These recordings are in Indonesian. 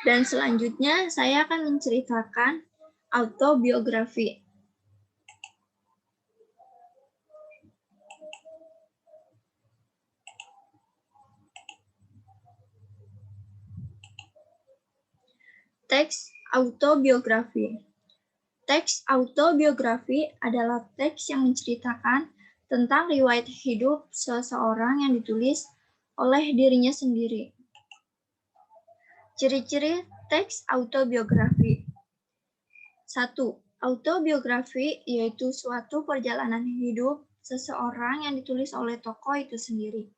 Dan selanjutnya saya akan menceritakan autobiografi. Teks autobiografi. Teks autobiografi adalah teks yang menceritakan tentang riwayat hidup seseorang yang ditulis oleh dirinya sendiri. Ciri-ciri teks autobiografi. 1. Autobiografi yaitu suatu perjalanan hidup seseorang yang ditulis oleh tokoh itu sendiri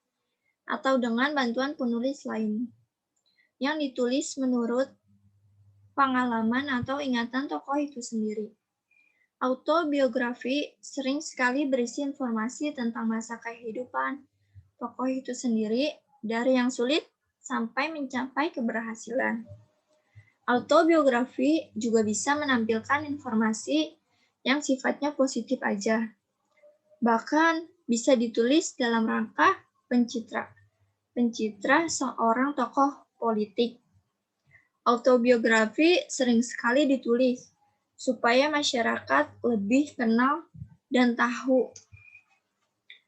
atau dengan bantuan penulis lain yang ditulis menurut pengalaman atau ingatan tokoh itu sendiri. Autobiografi sering sekali berisi informasi tentang masa kehidupan tokoh itu sendiri dari yang sulit sampai mencapai keberhasilan. Autobiografi juga bisa menampilkan informasi yang sifatnya positif aja. Bahkan bisa ditulis dalam rangka pencitra seorang tokoh politik. Autobiografi sering sekali ditulis supaya masyarakat lebih kenal dan tahu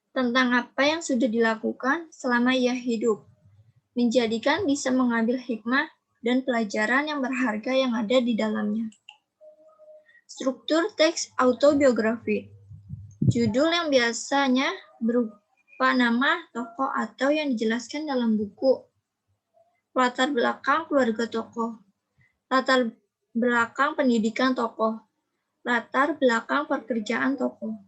tentang apa yang sudah dilakukan selama ia hidup, menjadikan bisa mengambil hikmah dan pelajaran yang berharga yang ada di dalamnya. Struktur teks autobiografi. Judul yang biasanya berupa nama tokoh atau yang dijelaskan dalam buku. Latar belakang keluarga tokoh. Latar belakang pendidikan tokoh. Latar belakang pekerjaan tokoh.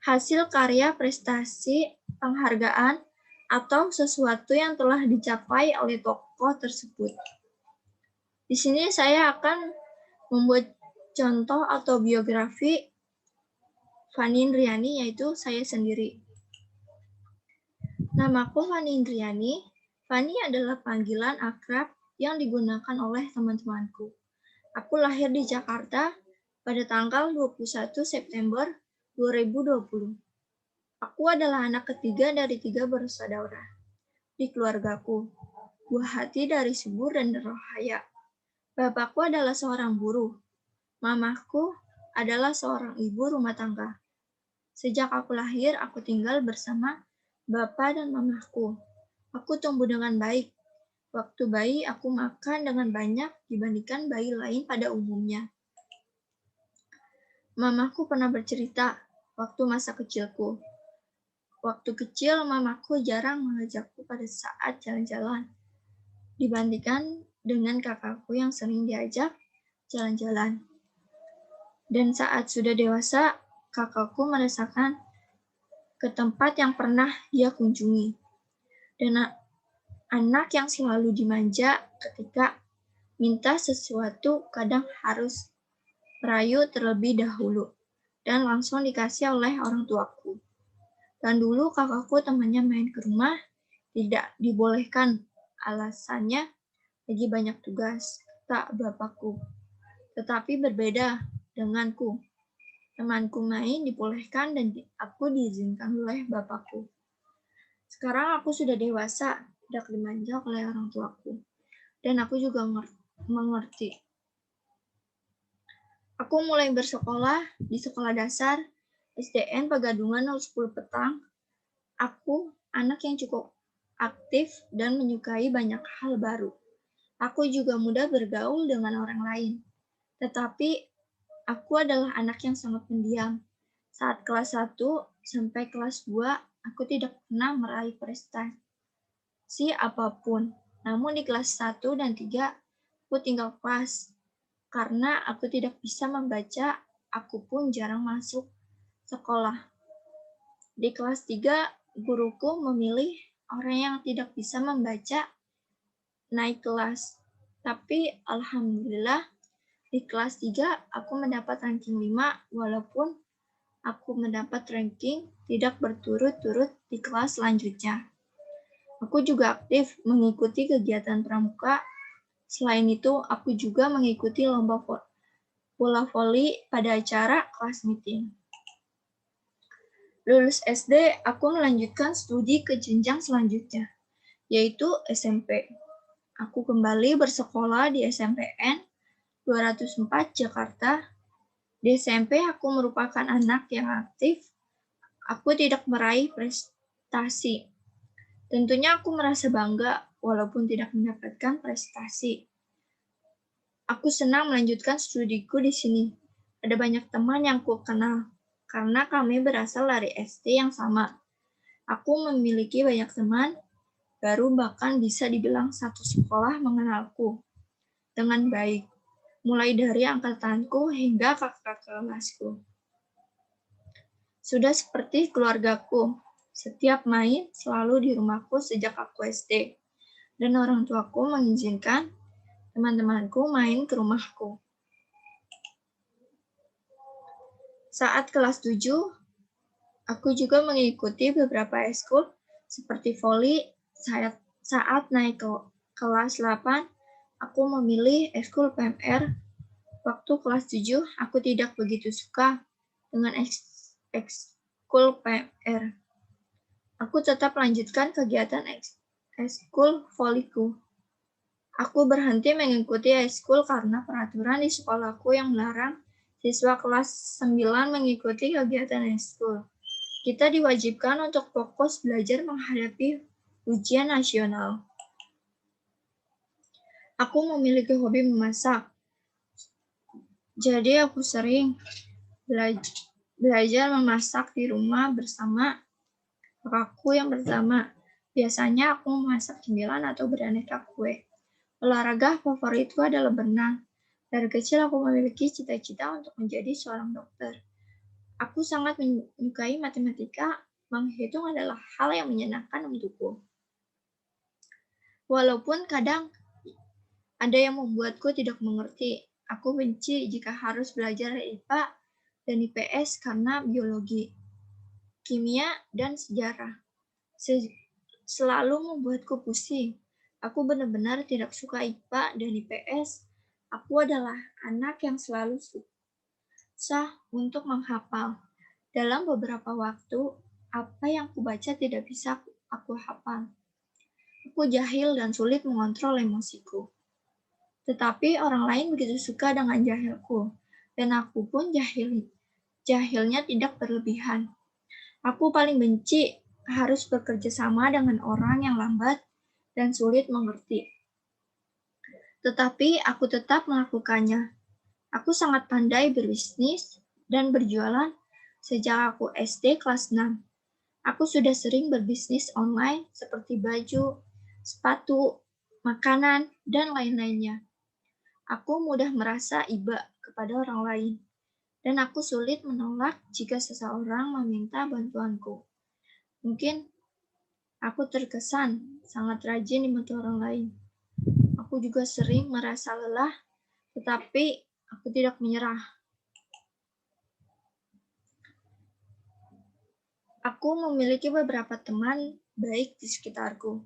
Hasil karya, prestasi, penghargaan, atau sesuatu yang telah dicapai oleh tokoh tersebut. Di sini saya akan membuat contoh autobiografi Fani Indriani, yaitu saya sendiri. Namaku Fani Indriani. Fani adalah panggilan akrab yang digunakan oleh teman-temanku. Aku lahir di Jakarta pada tanggal 21 September 2020. Aku adalah anak ketiga dari 3 bersaudara. Di keluargaku, buah hati dari subur dan rohaya. Bapakku adalah seorang buruh. Mamaku adalah seorang ibu rumah tangga. Sejak aku lahir, aku tinggal bersama bapak dan mamaku. Aku tumbuh dengan baik. Waktu bayi, aku makan dengan banyak dibandingkan bayi lain pada umumnya. Mamaku pernah bercerita waktu masa kecilku. Waktu kecil, mamaku jarang mengajakku pada saat jalan-jalan, dibandingkan dengan kakakku yang sering diajak jalan-jalan. Dan saat sudah dewasa, kakakku merasakan ke tempat yang pernah dia kunjungi. Dan anak yang selalu dimanja ketika minta sesuatu kadang harus merayu terlebih dahulu dan langsung dikasih oleh orang tuaku. Dan dulu kakakku temannya main ke rumah, tidak dibolehkan, alasannya lagi banyak tugas, kata bapakku. Tetapi berbeda denganku. Temanku main dibolehkan dan aku diizinkan oleh bapakku. Sekarang aku sudah dewasa, tidak dimanja oleh orang tuaku. Dan aku juga mengerti. Aku mulai bersekolah di sekolah dasar SDN Pegadungan 010 Petang. Aku anak yang cukup aktif dan menyukai banyak hal baru. Aku juga mudah bergaul dengan orang lain. Tetapi aku adalah anak yang sangat pendiam. Saat kelas 1 sampai kelas 2, aku tidak pernah meraih prestasi apapun. Namun di kelas 1 dan 3, aku tinggal kelas. Karena aku tidak bisa membaca, aku pun jarang masuk sekolah. Di kelas 3, guruku memilih orang yang tidak bisa membaca naik kelas. Tapi alhamdulillah di kelas 3 aku mendapat ranking 5 walaupun aku mendapat ranking tidak berturut-turut di kelas selanjutnya. Aku juga aktif mengikuti kegiatan pramuka. Selain itu, aku juga mengikuti lomba bola voli pada acara kelas meeting. Lulus SD, aku melanjutkan studi ke jenjang selanjutnya, yaitu SMP. Aku kembali bersekolah di SMPN 204 Jakarta. Di SMP aku merupakan anak yang aktif. Aku tidak meraih prestasi. Tentunya aku merasa bangga walaupun tidak mendapatkan prestasi. Aku senang melanjutkan studiku di sini. Ada banyak teman yang ku kenal karena kami berasal dari SD yang sama. Aku memiliki banyak teman baru, bahkan bisa dibilang satu sekolah mengenalku dengan baik, mulai dari angkatanku hingga kakak kelasku. Sudah seperti keluargaku, setiap main selalu di rumahku sejak aku SD, dan orang tuaku mengizinkan teman-temanku main ke rumahku. Saat kelas 7, aku juga mengikuti beberapa ekskul seperti voli. Saat naik ke kelas 8, aku memilih ekskul PMR. Waktu kelas 7, aku tidak begitu suka dengan ekskul PMR. Aku tetap lanjutkan kegiatan ekskul voliku. Aku berhenti mengikuti ekskul karena peraturan di sekolahku yang melarang siswa kelas 9 mengikuti kegiatan ekskul. Kita diwajibkan untuk fokus belajar menghadapi ujian nasional. Aku memiliki hobi memasak. Jadi aku sering belajar memasak di rumah bersama kakakku yang pertama. Biasanya aku memasak cemilan atau beraneka kue. Olahraga favoritku adalah berenang. Dari kecil aku memiliki cita-cita untuk menjadi seorang dokter. Aku sangat menyukai matematika. Menghitung adalah hal yang menyenangkan untukku. Walaupun kadang ada yang membuatku tidak mengerti. Aku benci jika harus belajar IPA dan IPS karena biologi, kimia, dan sejarah selalu membuatku pusing. Aku benar-benar tidak suka IPA dan IPS. Aku adalah anak yang selalu susah untuk menghafal. Dalam beberapa waktu, apa yang kubaca tidak bisa aku hafal. Aku jahil dan sulit mengontrol emosiku. Tetapi orang lain begitu suka dengan jahilku, dan aku pun jahilnya tidak berlebihan. Aku paling benci harus bekerja sama dengan orang yang lambat dan sulit mengerti. Tetapi aku tetap melakukannya. Aku sangat pandai berbisnis dan berjualan sejak aku SD kelas 6. Aku sudah sering berbisnis online seperti baju, sepatu, makanan, dan lain-lainnya. Aku mudah merasa iba kepada orang lain, dan aku sulit menolak jika seseorang meminta bantuanku. Mungkin aku terkesan sangat rajin dibantu orang lain. Aku juga sering merasa lelah, tetapi aku tidak menyerah. Aku memiliki beberapa teman baik di sekitarku,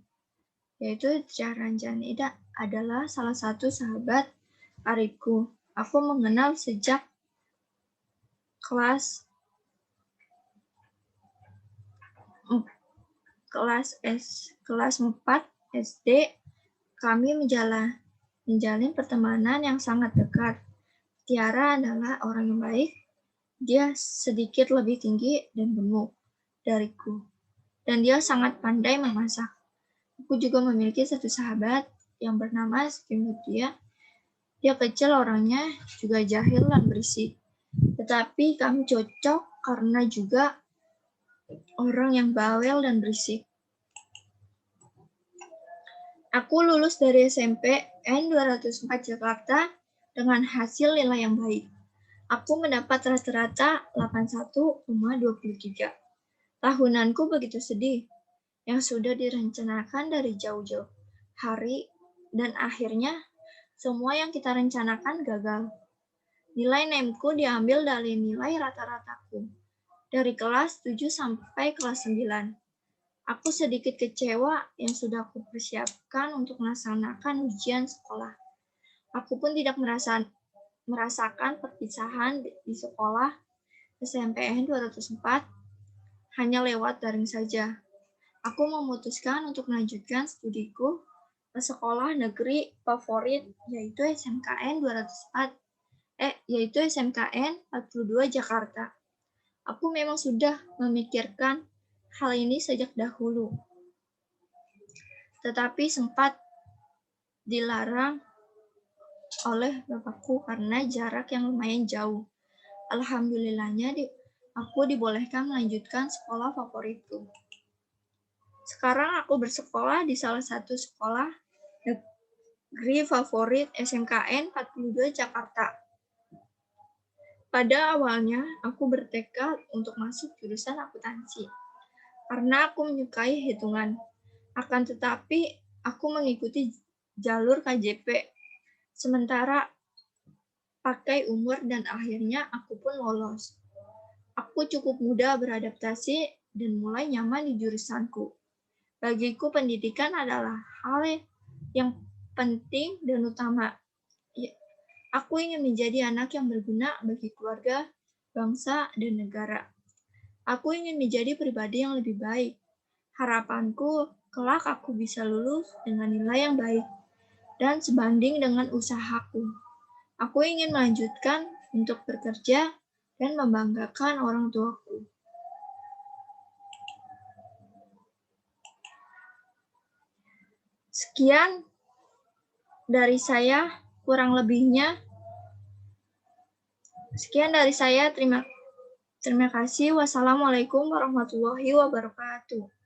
yaitu Tia Ranjanida adalah salah satu sahabat karibku. Aku mengenal sejak kelas 4 SD. Kami menjalin pertemanan yang sangat dekat. Tiara adalah orang yang baik. Dia sedikit lebih tinggi dan gemuk dariku, dan dia sangat pandai memasak. Aku juga memiliki satu sahabat yang bernama Skimutia. Dia kecil orangnya, juga jahil dan berisik. Tetapi kami cocok karena juga orang yang bawel dan berisik. Aku lulus dari SMPN 204 Jakarta dengan hasil nilai yang baik. Aku mendapat rata-rata 81,23. Tahunanku begitu sedih, yang sudah direncanakan dari jauh-jauh hari, dan akhirnya semua yang kita rencanakan gagal. Nilai NEMku diambil dari nilai rata-rataku, dari kelas 7 sampai kelas 9. Aku sedikit kecewa yang sudah aku persiapkan untuk melaksanakan ujian sekolah. Aku pun tidak merasakan perpisahan di sekolah SMPN 204 hanya lewat daring saja. Aku memutuskan untuk melanjutkan studiku sekolah negeri favorit yaitu SMKN 204 yaitu SMKN 42 Jakarta. Aku memang sudah memikirkan hal ini sejak dahulu, tetapi sempat dilarang oleh bapakku karena jarak yang lumayan jauh. Alhamdulillahnya aku dibolehkan melanjutkan sekolah favoritku. Sekarang aku bersekolah di salah satu sekolah negeri favorit SMKN 42 Jakarta. Pada awalnya, aku bertekad untuk masuk jurusan akuntansi karena aku menyukai hitungan. Akan tetapi, aku mengikuti jalur KJP sementara pakai umur dan akhirnya aku pun lolos. Aku cukup mudah beradaptasi dan mulai nyaman di jurusanku. Bagiku pendidikan adalah hal yang penting dan utama. Aku ingin menjadi anak yang berguna bagi keluarga, bangsa, dan negara. Aku ingin menjadi pribadi yang lebih baik. Harapanku, kelak aku bisa lulus dengan nilai yang baik dan sebanding dengan usahaku. Aku ingin melanjutkan untuk bekerja dan membanggakan orang tuaku. Sekian dari saya, kurang lebihnya. Sekian dari saya, terima kasih. Wassalamualaikum warahmatullahi wabarakatuh.